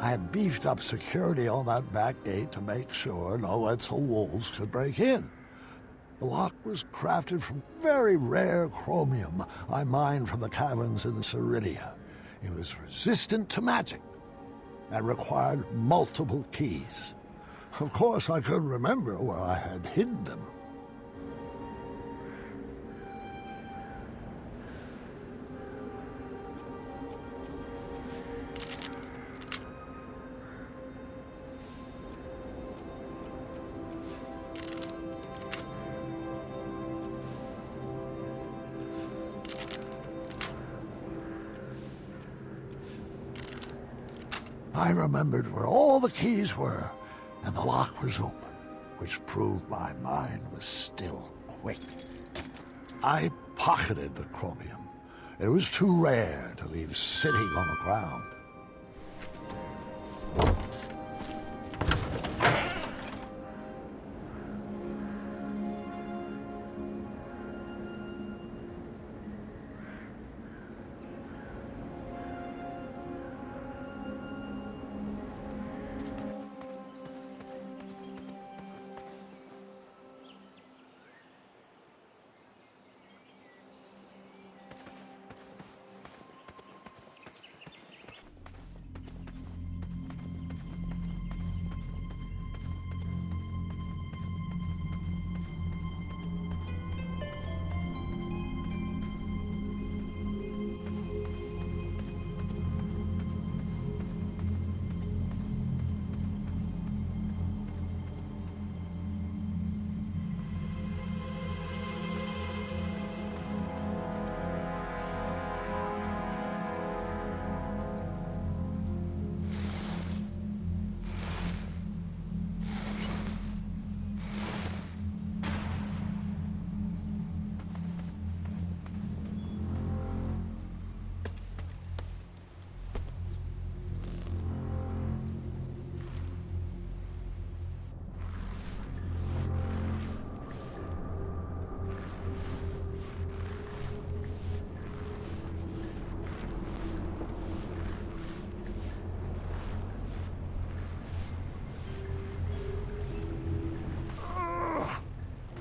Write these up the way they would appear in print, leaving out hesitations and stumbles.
I had beefed up security on that back gate to make sure no Etzel wolves could break in. The lock was crafted from very rare chromium I mined from the caverns in Ceridia. It was resistant to magic and required multiple keys. Of course, I couldn't remember where I had hidden them. I remembered where all the keys were, and the lock was open, which proved my mind was still quick. I pocketed the chromium. It was too rare to leave sitting on the ground.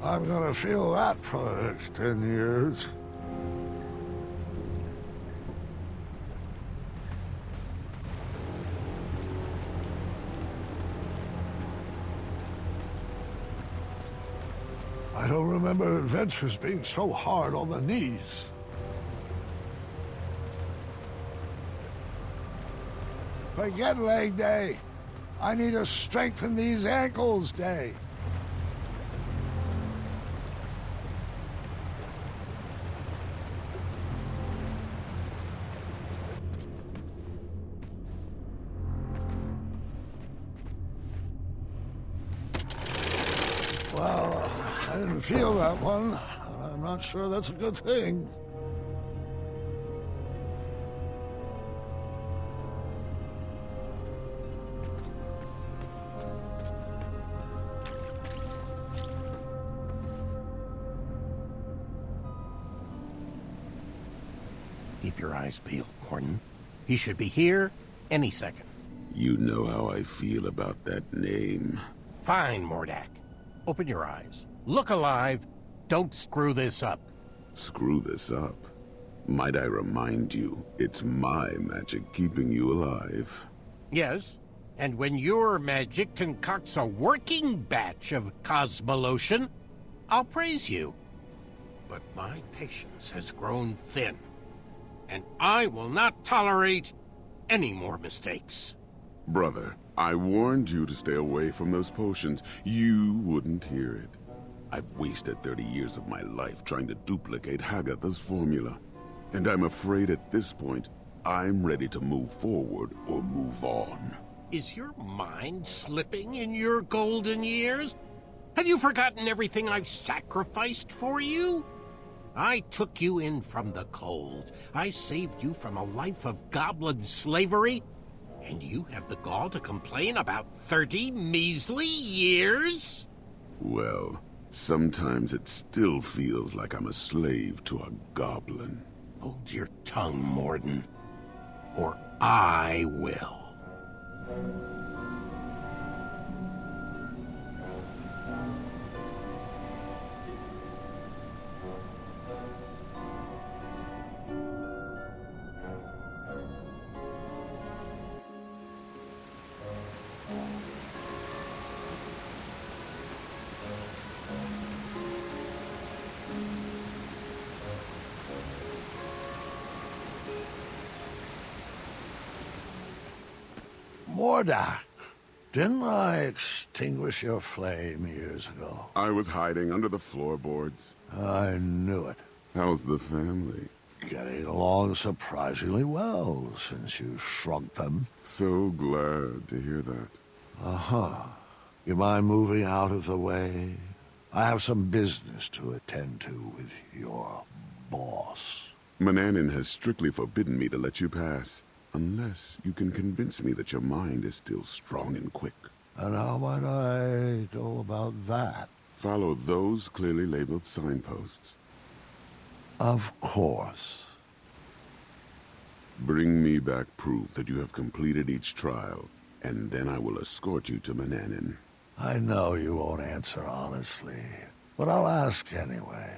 I'm gonna feel that for the next 10 years. I don't remember adventures being so hard on the knees. Forget leg day. I need to strengthen these ankles day. Well, I didn't feel that one, and I'm not sure that's a good thing. Keep your eyes peeled, Gordon. He should be here any second. You know how I feel about that name. Fine, Mordak. Open your eyes. Look alive. Don't screw this up. Screw this up? Might I remind you, it's my magic keeping you alive. Yes, and when your magic concocts a working batch of cosmolotion, I'll praise you. But my patience has grown thin, and I will not tolerate any more mistakes. Brother, I warned you to stay away from those potions. You wouldn't hear it. I've wasted 30 years of my life trying to duplicate Hagatha's formula. And I'm afraid at this point, I'm ready to move forward or move on. Is your mind slipping in your golden years? Have you forgotten everything I've sacrificed for you? I took you in from the cold. I saved you from a life of goblin slavery. And you have the gall to complain about 30 measly years? Well, sometimes it still feels like I'm a slave to a goblin. Hold your tongue, Morden, or I will. Mordak, didn't I extinguish your flame years ago? I was hiding under the floorboards. I knew it. How's the family? Getting along surprisingly well since you shrunk them. So glad to hear that. Uh-huh. You mind moving out of the way? I have some business to attend to with your boss. Mananin has strictly forbidden me to let you pass, unless you can convince me that your mind is still strong and quick. And how might I go about that? Follow those clearly labeled signposts. Of course. Bring me back proof that you have completed each trial, and then I will escort you to Mananin. I know you won't answer honestly, but I'll ask anyway.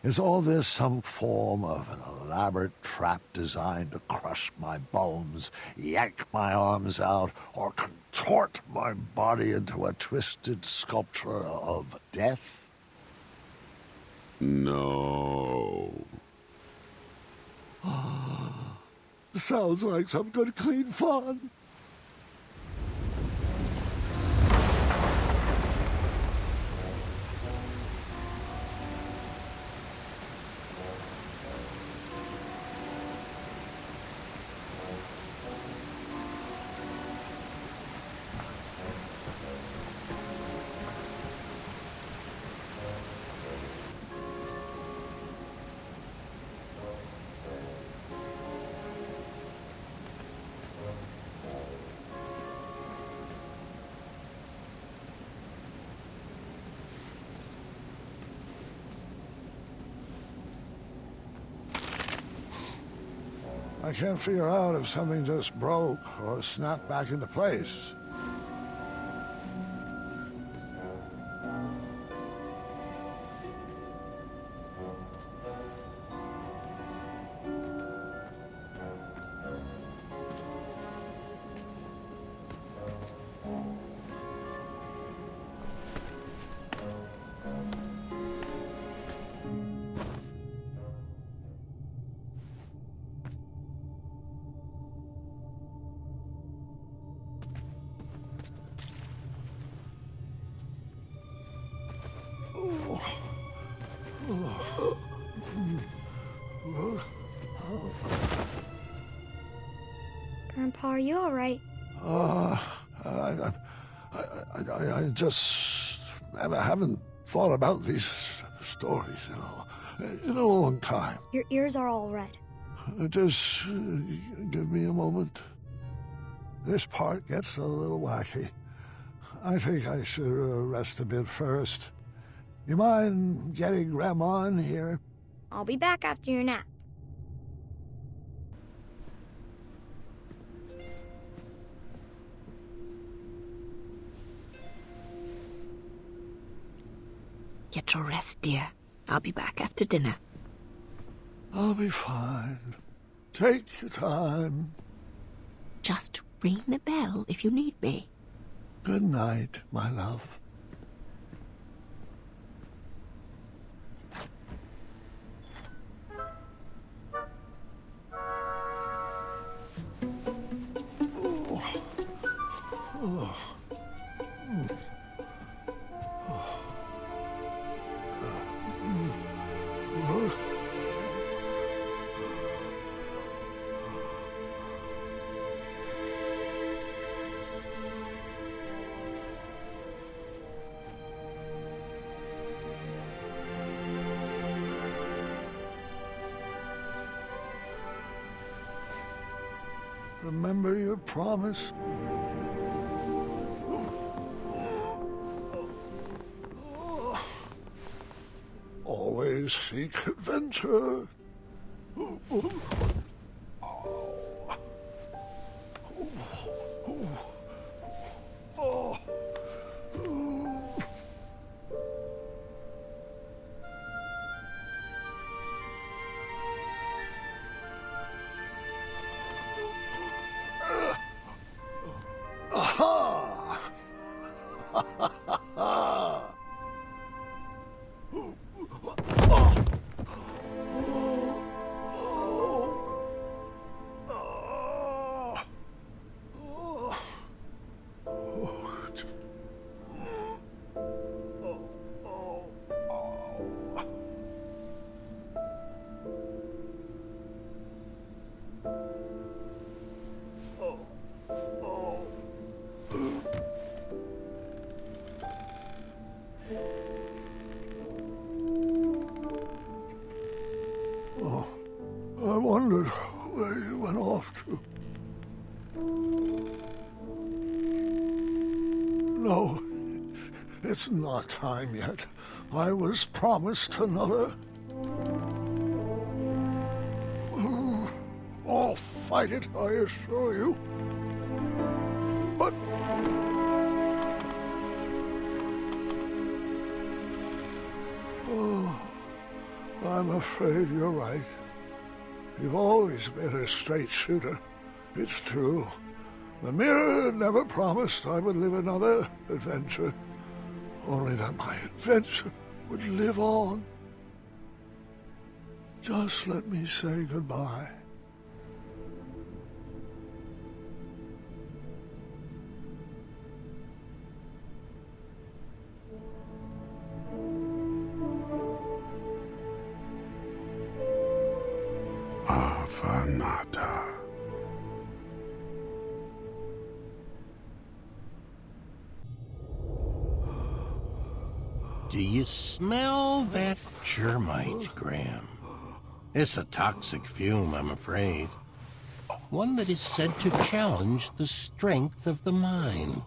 Is all this some form of an elaborate trap designed to crush my bones, yank my arms out, or contort my body into a twisted sculpture of death? No. Sounds like some good clean fun. I can't figure out if something just broke or snapped back into place. Grandpa, are you all right? I just haven't thought about these stories, in a long time. Your ears are all red. Just give me a moment. This part gets a little wacky. I think I should rest a bit first. You mind getting Grandma in here? I'll be back after your nap. Get your rest, dear. I'll be back after dinner. I'll be fine. Take your time. Just ring the bell if you need me. Good night, my love. Remember your promise? Always seek adventure. No, it's not time yet. I was promised another. I'll fight it, I assure you. But... oh, I'm afraid you're right. You've always been a straight shooter. It's true. The mirror never promised I would live another adventure. Only that my adventure would live on. Just let me say goodbye. Avanata. Do you smell that germite, Graham? It's a toxic fume, I'm afraid. One that is said to challenge the strength of the mind.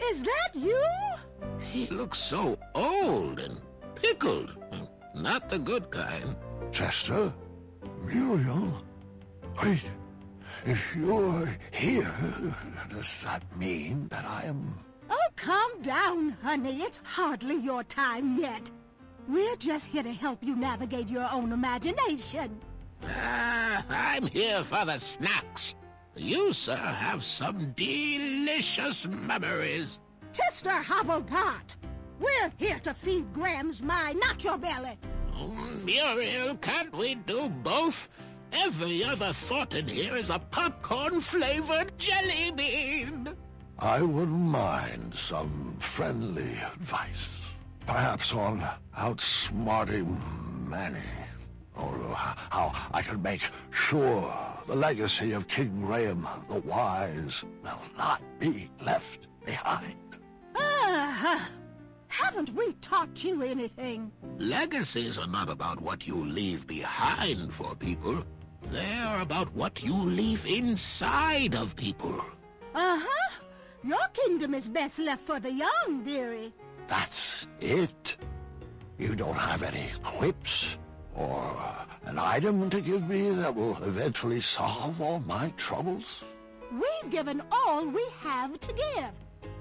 Is that you? He looks so old and pickled. Not the good kind. Chester? Muriel? Wait. If you're here, does that mean that I am... Oh, calm down, honey. It's hardly your time yet. We're just here to help you navigate your own imagination. I'm here for the snacks. You, sir, have some delicious memories. Chester Hobblepot, we're here to feed Graham's mind, not your belly. Oh, Muriel, can't we do both? Every other thought in here is a popcorn-flavored jelly bean. I wouldn't mind some friendly advice. Perhaps on outsmarting Manny. Or how I can make sure the legacy of King Graham the Wise will not be left behind. Haven't we taught you anything? Legacies are not about what you leave behind for people. They're about what you leave inside of people. Your kingdom is best left for the young, dearie. That's it. You don't have any quips or an item to give me that will eventually solve all my troubles? We've given all we have to give.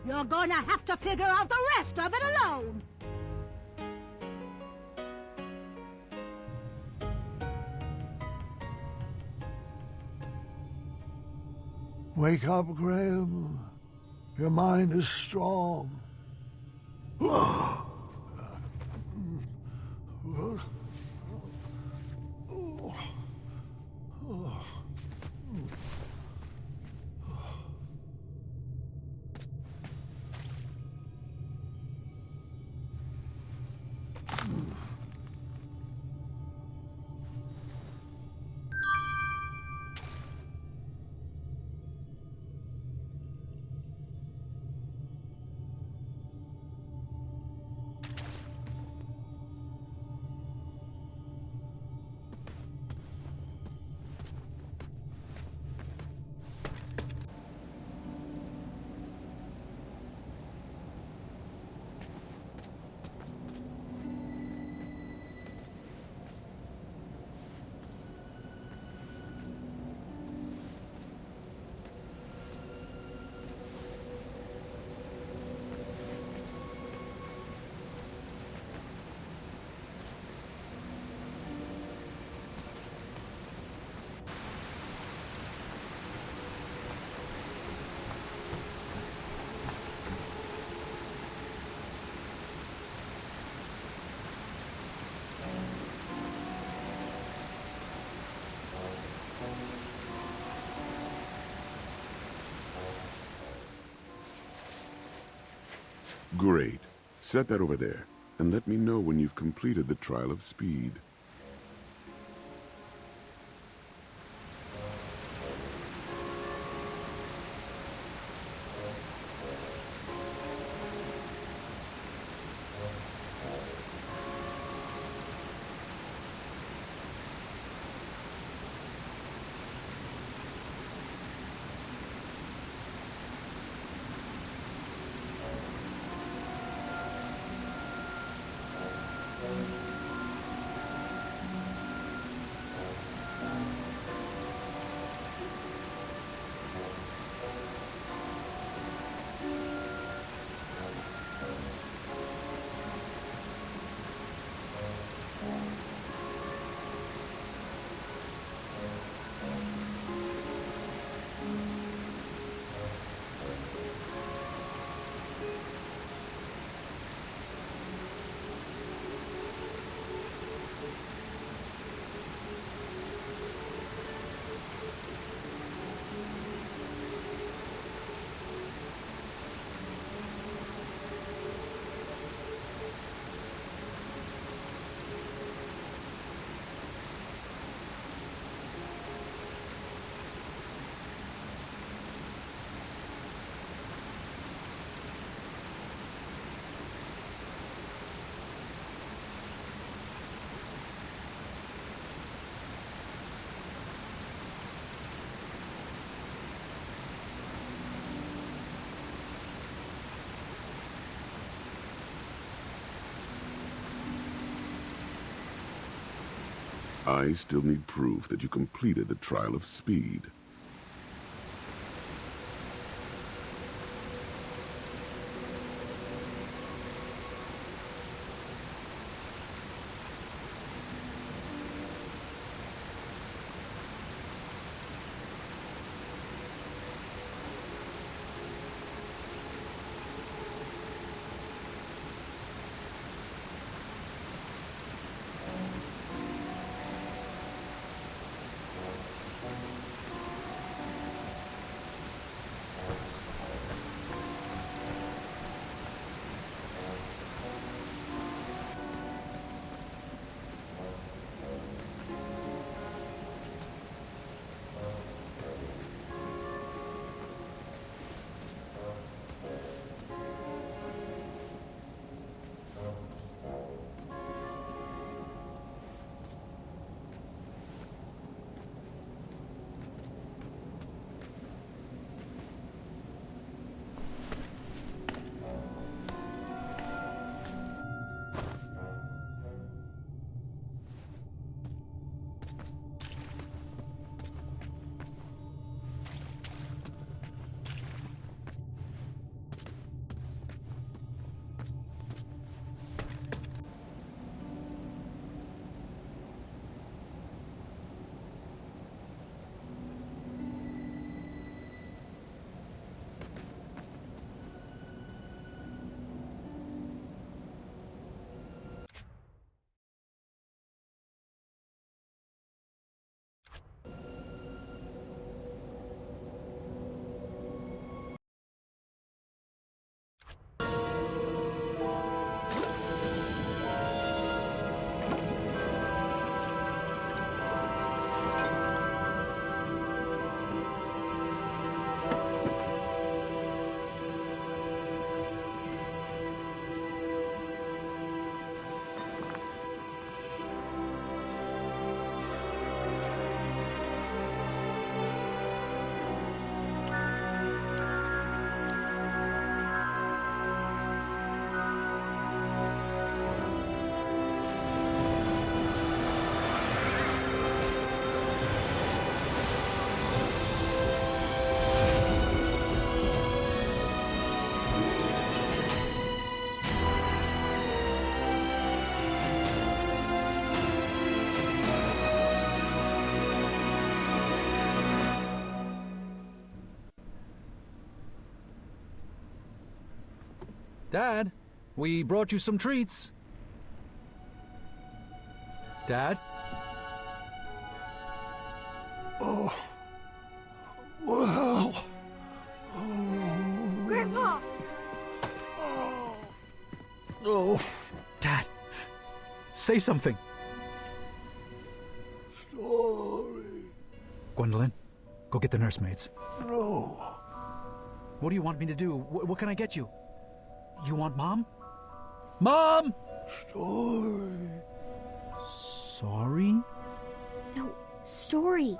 You're gonna have to figure out the rest of it alone. Wake up, Graham. Your mind is strong. Great. Set that over there, and let me know when you've completed the trial of speed. I still need proof that you completed the trial of speed. Dad, we brought you some treats. Dad? Oh. Well. Grandpa! Oh. No. Dad, say something. Story. Gwendolyn, go get the nursemaids. No. What do you want me to do? What can I get you? You want Mom? Mom! Story. Sorry? No, story.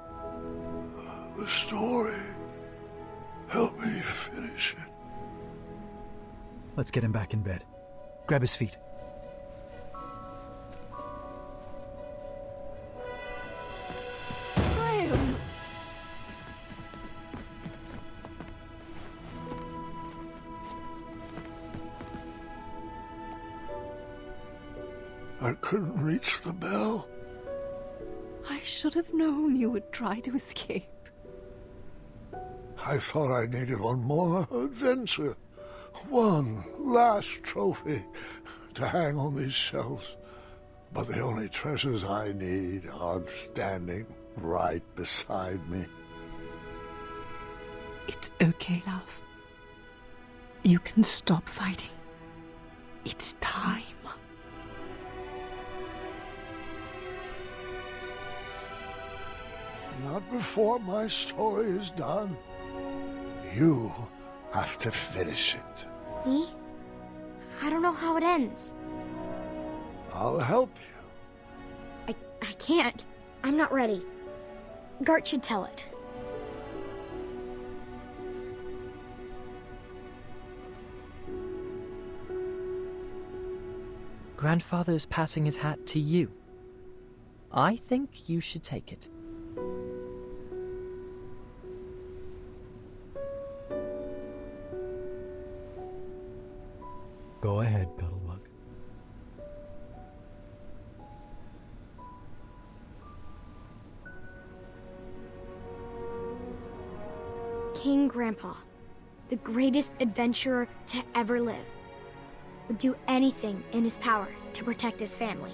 The story. Help me finish it. Let's get him back in bed. Grab his feet. Graham! I couldn't reach the bell. I should have known you would try to escape. I thought I needed one more adventure. One last trophy to hang on these shelves. But the only treasures I need are standing right beside me. It's okay, love. You can stop fighting. It's time. Not before my story is done. You have to finish it. Me? I don't know how it ends. I'll help you. I can't. I'm not ready. Gart should tell it. Grandfather is passing his hat to you. I think you should take it. Go ahead, Cuddlebug. King Grandpa, the greatest adventurer to ever live, would do anything in his power to protect his family.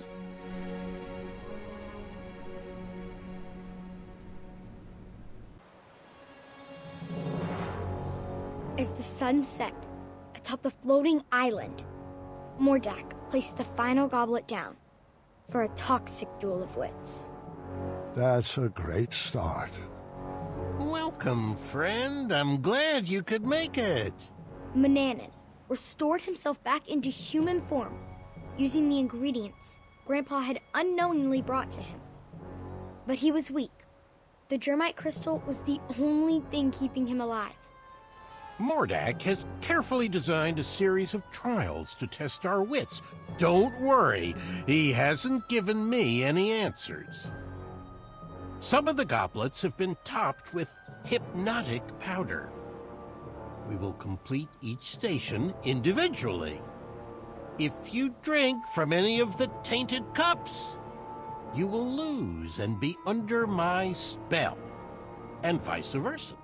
As the sun set atop the floating island, Mordak placed the final goblet down for a toxic duel of wits. That's a great start. Welcome, friend. I'm glad you could make it. Mananan restored himself back into human form using the ingredients Grandpa had unknowingly brought to him. But he was weak. The Germite crystal was the only thing keeping him alive. Mordak has carefully designed a series of trials to test our wits. Don't worry, he hasn't given me any answers. Some of the goblets have been topped with hypnotic powder. We will complete each station individually. If you drink from any of the tainted cups, you will lose and be under my spell, and vice versa.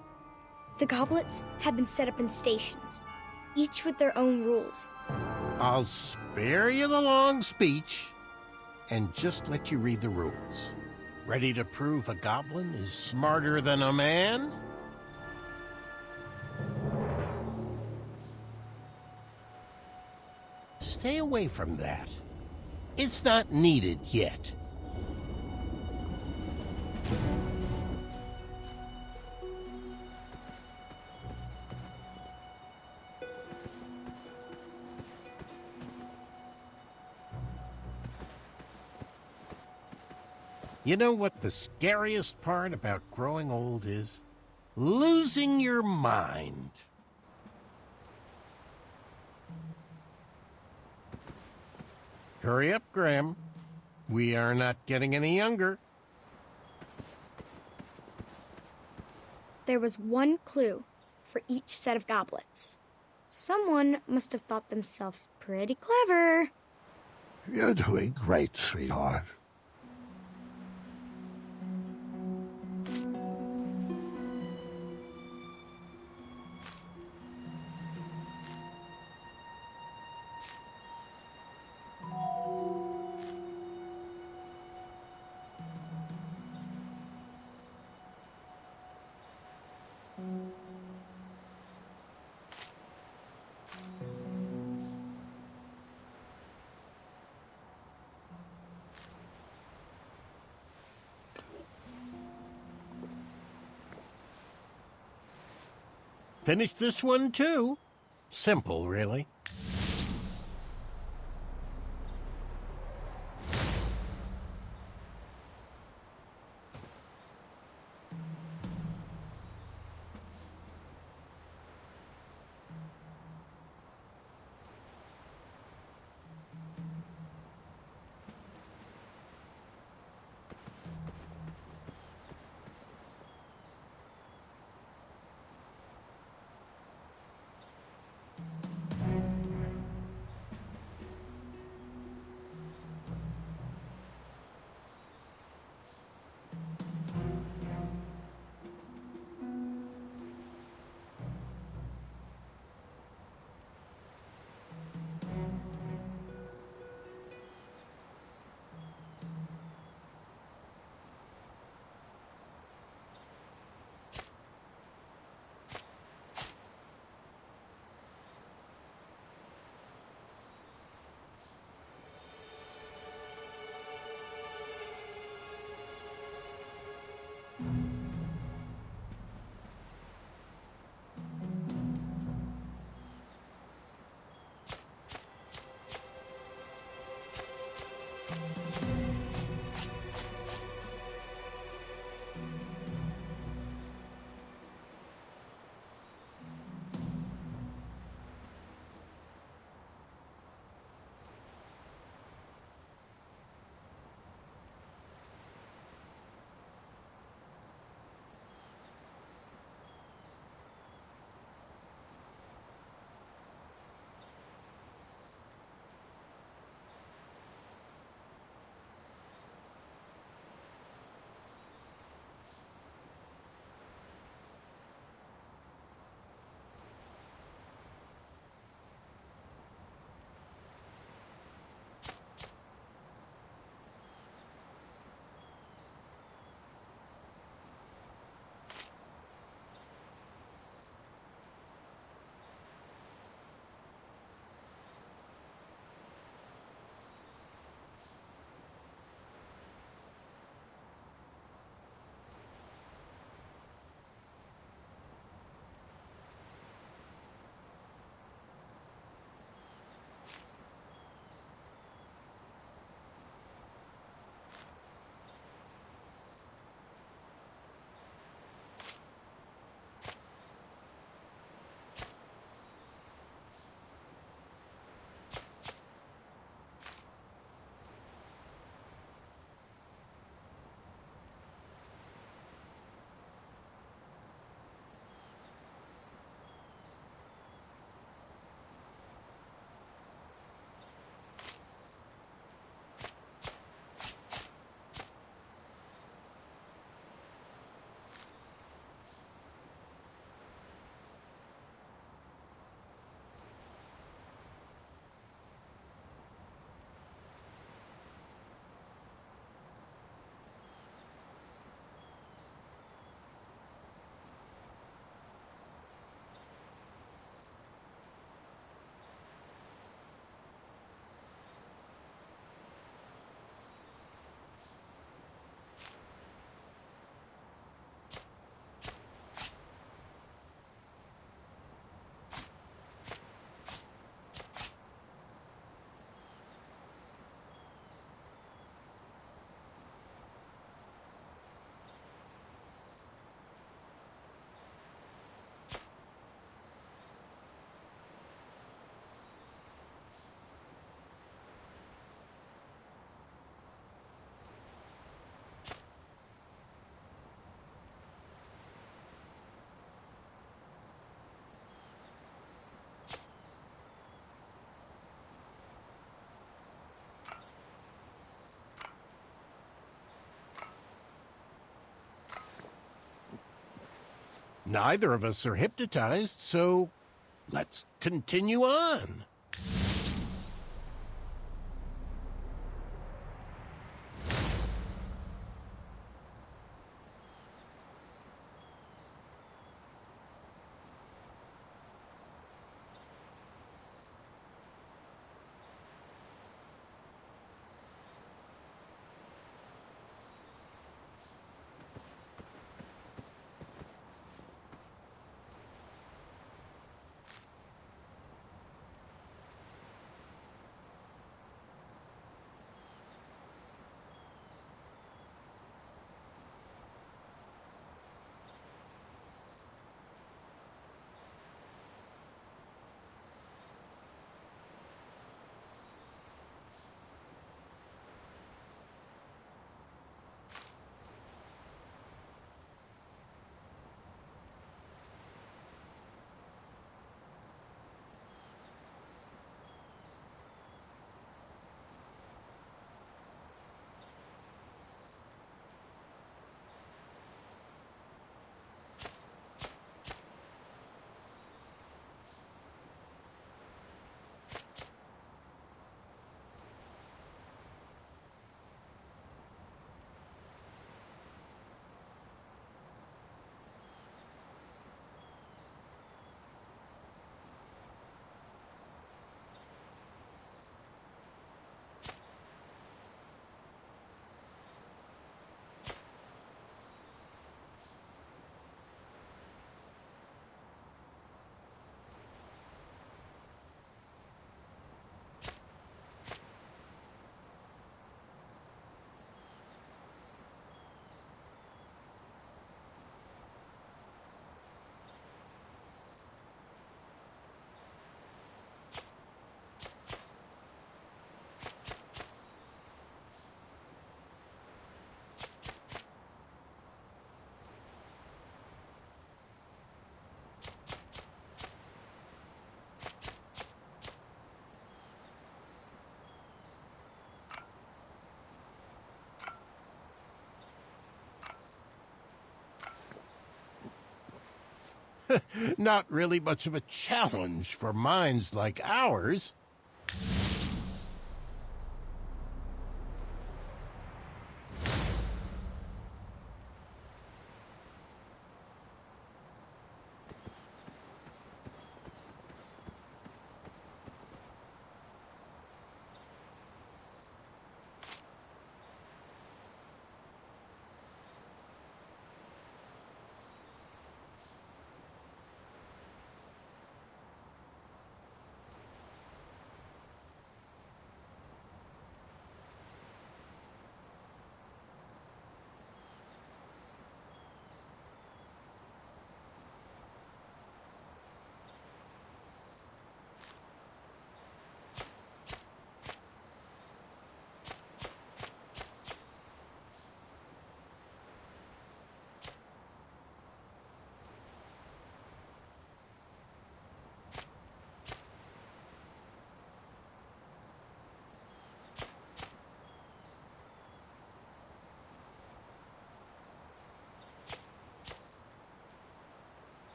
The goblets have been set up in stations, each with their own rules. I'll spare you the long speech and just let you read the rules. Ready to prove a goblin is smarter than a man? Stay away from that. It's not needed yet. You know what the scariest part about growing old is? Losing your mind. Hurry up, Graham. We are not getting any younger. There was one clue for each set of goblets. Someone must have thought themselves pretty clever. You're doing great, sweetheart. Finish this one, too. Simple, really. Neither of us are hypnotized, so let's continue on. Not really much of a challenge for minds like ours.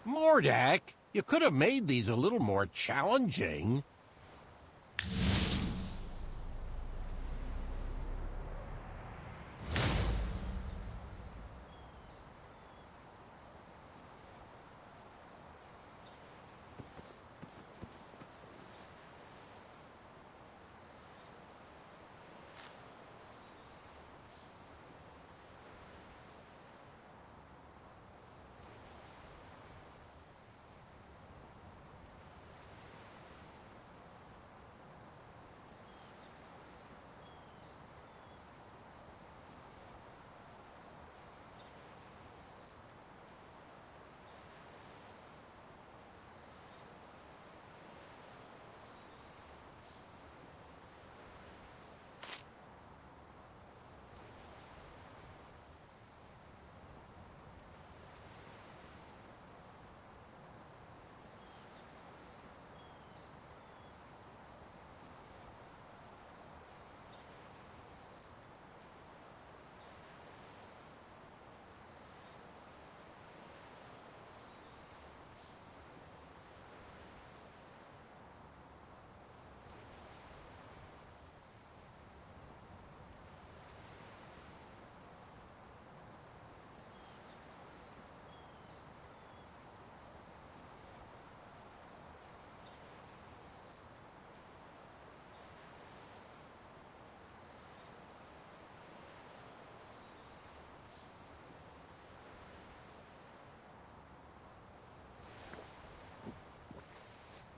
Mordak, you could have made these a little more challenging.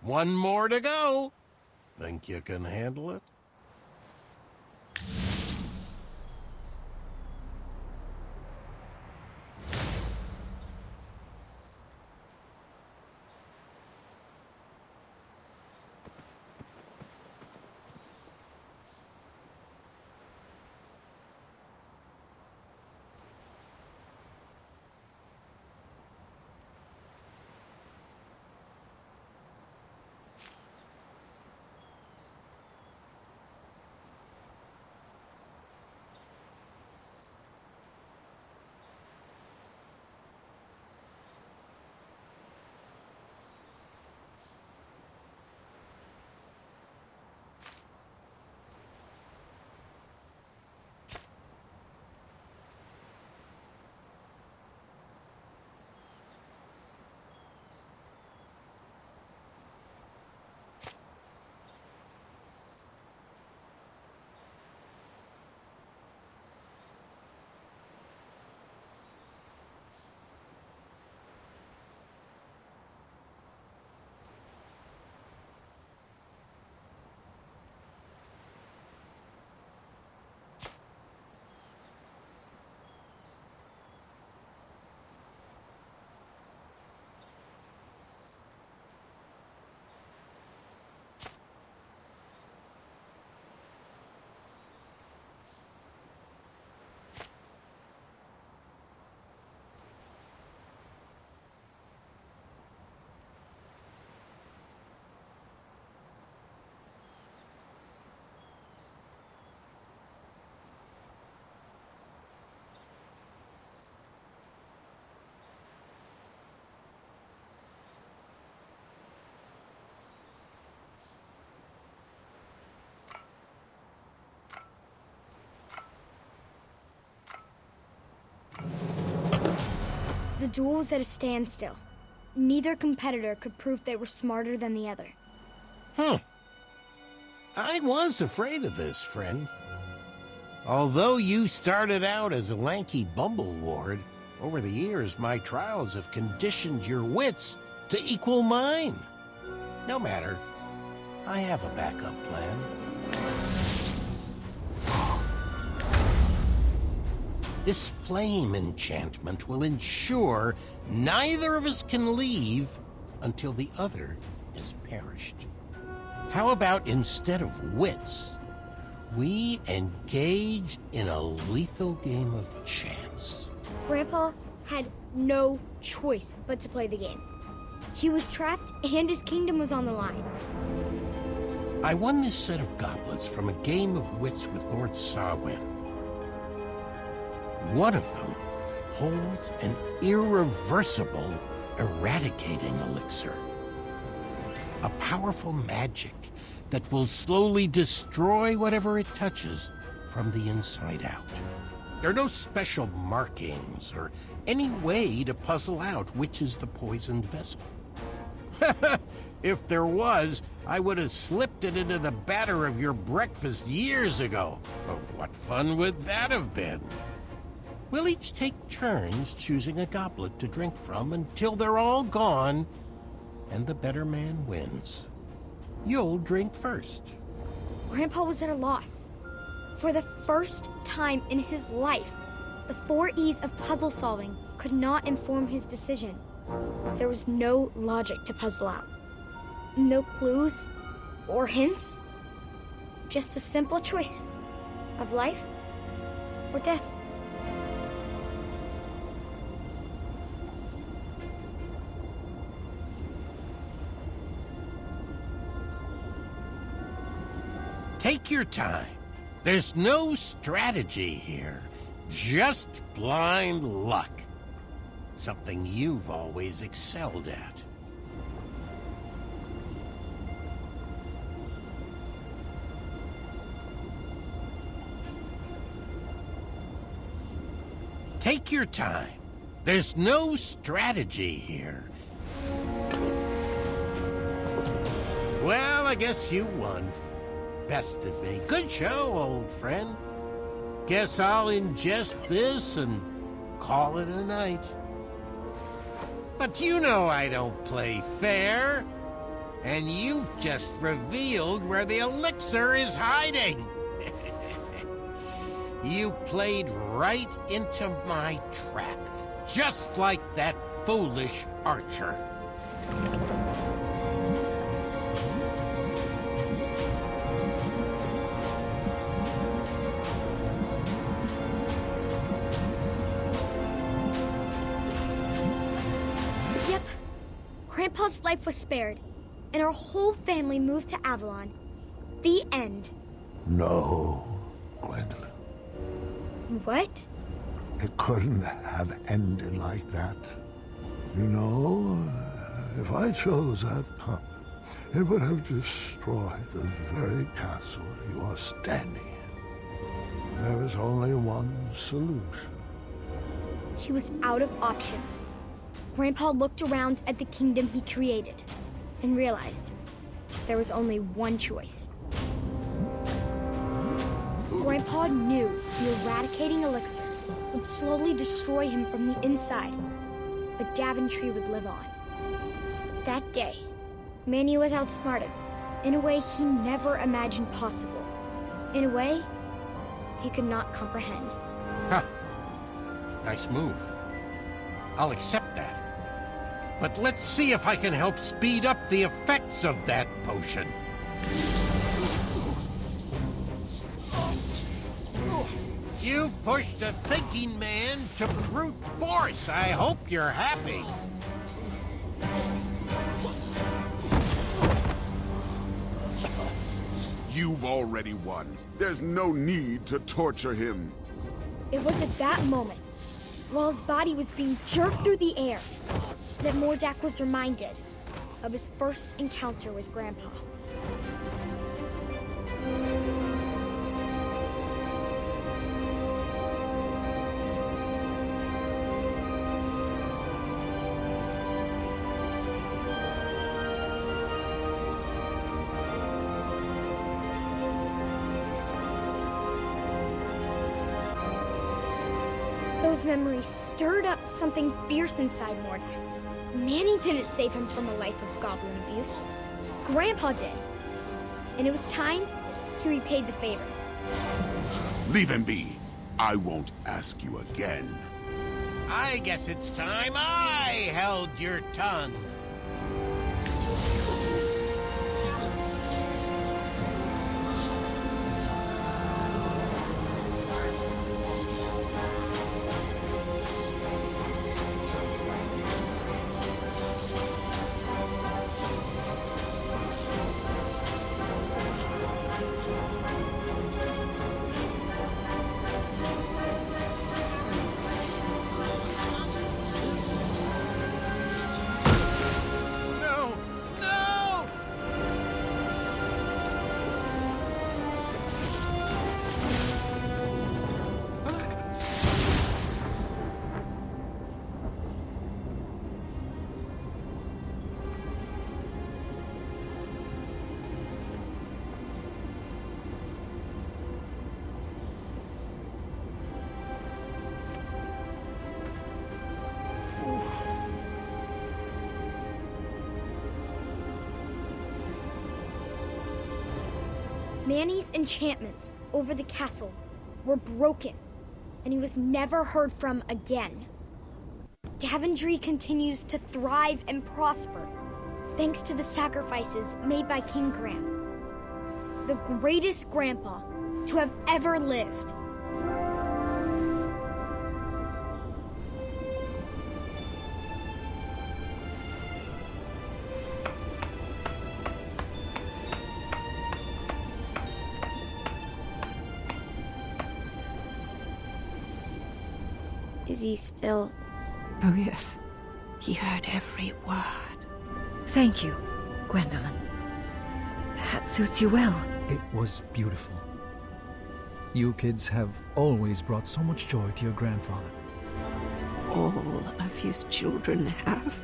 One more to go. Think you can handle it? The duel was at a standstill. Neither competitor could prove they were smarter than the other. I was afraid of this, friend. Although you started out as a lanky bumbleward, over the years my trials have conditioned your wits to equal mine. No matter. I have a backup plan. This flame enchantment will ensure neither of us can leave until the other has perished. How about instead of wits, we engage in a lethal game of chance? Grandpa had no choice but to play the game. He was trapped and his kingdom was on the line. I won this set of goblets from a game of wits with Lord Sarwyn. One of them holds an irreversible eradicating elixir. A powerful magic that will slowly destroy whatever it touches from the inside out. There are no special markings or any way to puzzle out which is the poisoned vessel. If there was, I would have slipped it into the batter of your breakfast years ago. But what fun would that have been? We'll each take turns choosing a goblet to drink from until they're all gone, and the better man wins. You'll drink first. Grandpa was at a loss. For the first time in his life, the 4 E's of puzzle solving could not inform his decision. There was no logic to puzzle out. No clues or hints. Just a simple choice of life or death. Take your time. There's no strategy here, just blind luck. Something you've always excelled at. Take your time. There's no strategy here. Well, I guess you won. Bested me. Good show, old friend. Guess I'll ingest this and call it a night. But you know I don't play fair. And you've just revealed where the elixir is hiding. You played right into my trap, just like that foolish archer. Yep. Grandpa's life was spared, and our whole family moved to Avalon. The end. No, Gwendolyn. What? It couldn't have ended like that. You know, if I chose that cup, it would have destroyed the very castle you are standing in. There was only one solution. He was out of options. Grandpa looked around at the kingdom he created and realized there was only one choice. Grandpa knew the eradicating elixir would slowly destroy him from the inside, but Daventry would live on. That day, Manny was outsmarted in a way he never imagined possible, in a way he could not comprehend. Huh. Nice move. I'll accept that. But let's see if I can help speed up the effects of that potion. You pushed a thinking man to brute force. I hope you're happy. You've already won. There's no need to torture him. It was at that moment, while his body was being jerked through the air, that Mordak was reminded of his first encounter with Grandpa. Those memories stirred up something fierce inside Mordak. Manny didn't save him from a life of goblin abuse. Grandpa did. And it was time he repaid the favor. Leave him be. I won't ask you again. I guess it's time I held your tongue. No! No! Manny's enchantments over the castle were broken, and he was never heard from again. Daventry continues to thrive and prosper, thanks to the sacrifices made by King Graham, the greatest grandpa to have ever lived. Is he still... Oh, yes. He heard every word. Thank you, Gwendolyn. The hat suits you well. It was beautiful. You kids have always brought so much joy to your grandfather. All of his children have.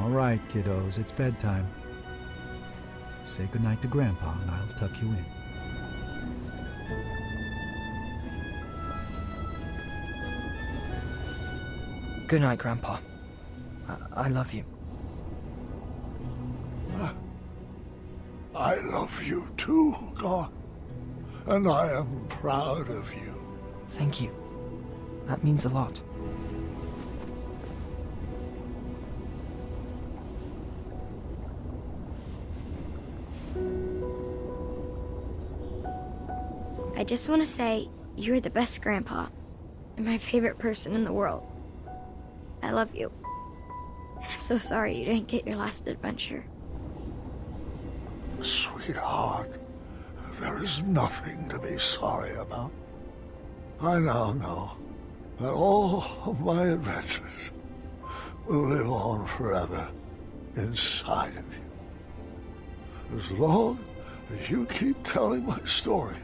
All right, kiddos, it's bedtime. Say goodnight to Grandpa, and I'll tuck you in. Good night, Grandpa. I love you. I love you too, God. And I am proud of you. Thank you. That means a lot. I just want to say, you're the best Grandpa, and my favorite person in the world. I love you. And I'm so sorry you didn't get your last adventure. Sweetheart, there is nothing to be sorry about. I now know that all of my adventures will live on forever inside of you. As long as you keep telling my stories,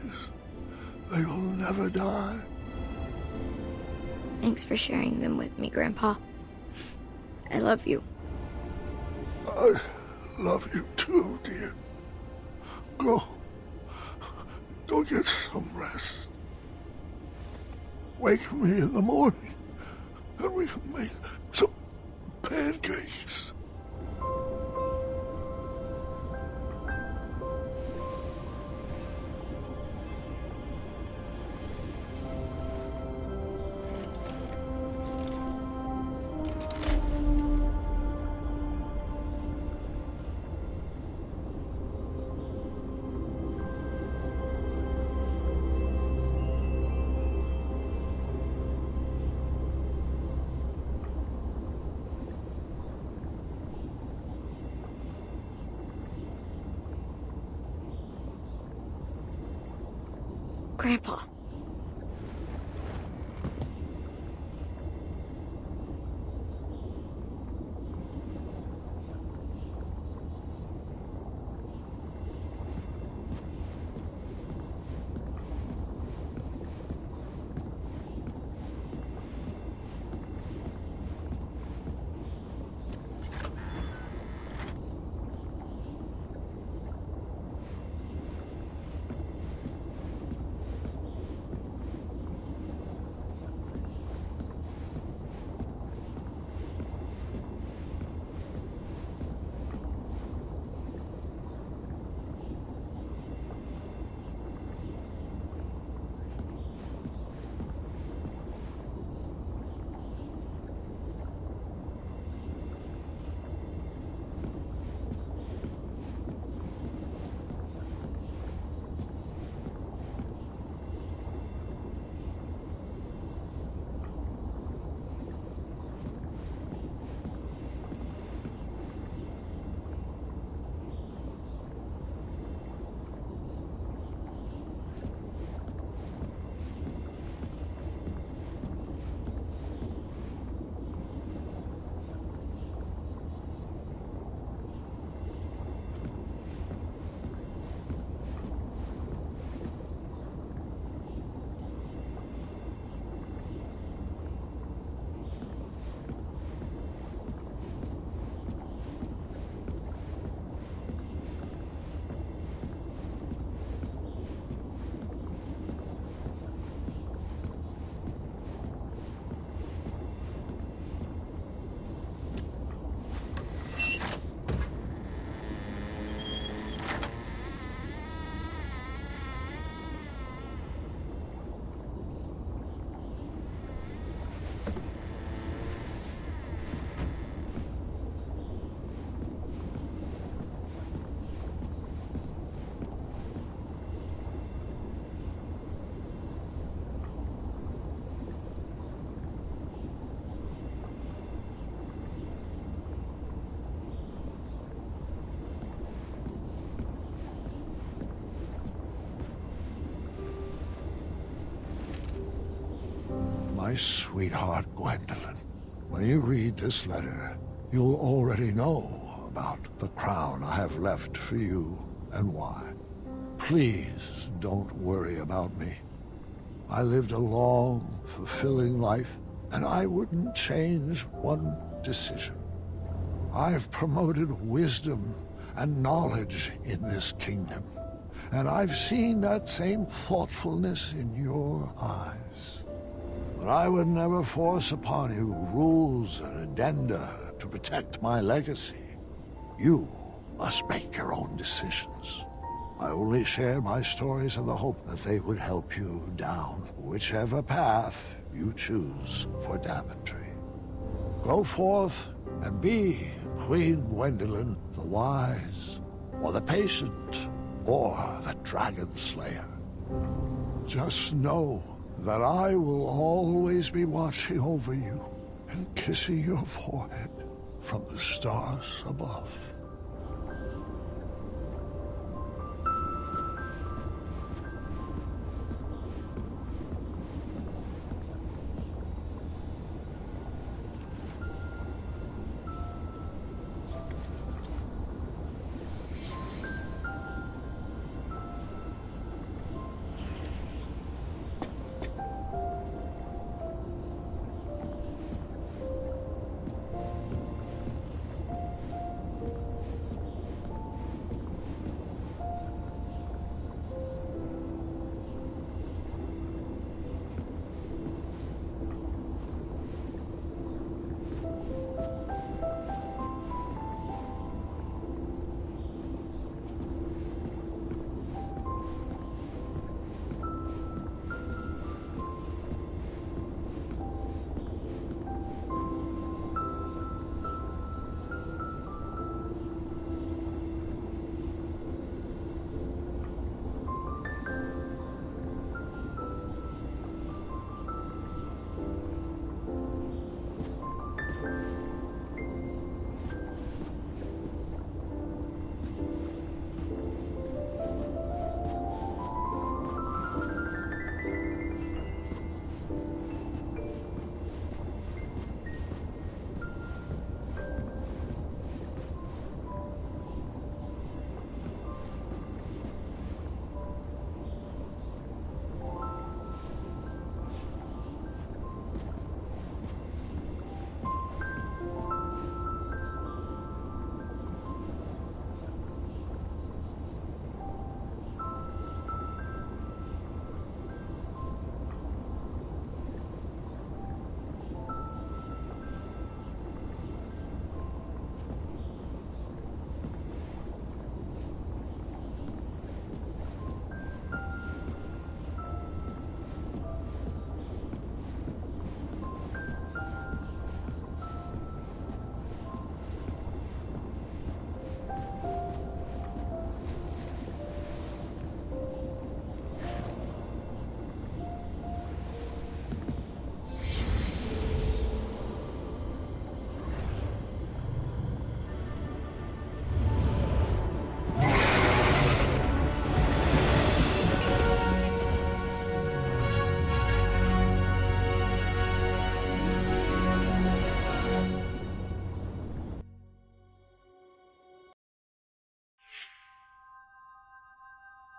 they will never die. Thanks for sharing them with me, Grandpa. I love you. I love you too, dear. Go get some rest. Wake me in the morning, and we can make some pancakes. Grandpa. My sweetheart Gwendolyn, when you read this letter, you'll already know about the crown I have left for you and why. Please don't worry about me. I lived a long, fulfilling life, and I wouldn't change one decision. I've promoted wisdom and knowledge in this kingdom, and I've seen that same thoughtfulness in your eyes. But I would never force upon you rules and addenda to protect my legacy. You must make your own decisions. I only share my stories in the hope that they would help you down whichever path you choose for Daventry. Go forth and be Queen Gwendolyn the Wise, or the Patient, or the Dragon Slayer. Just know that I will always be watching over you and kissing your forehead from the stars above.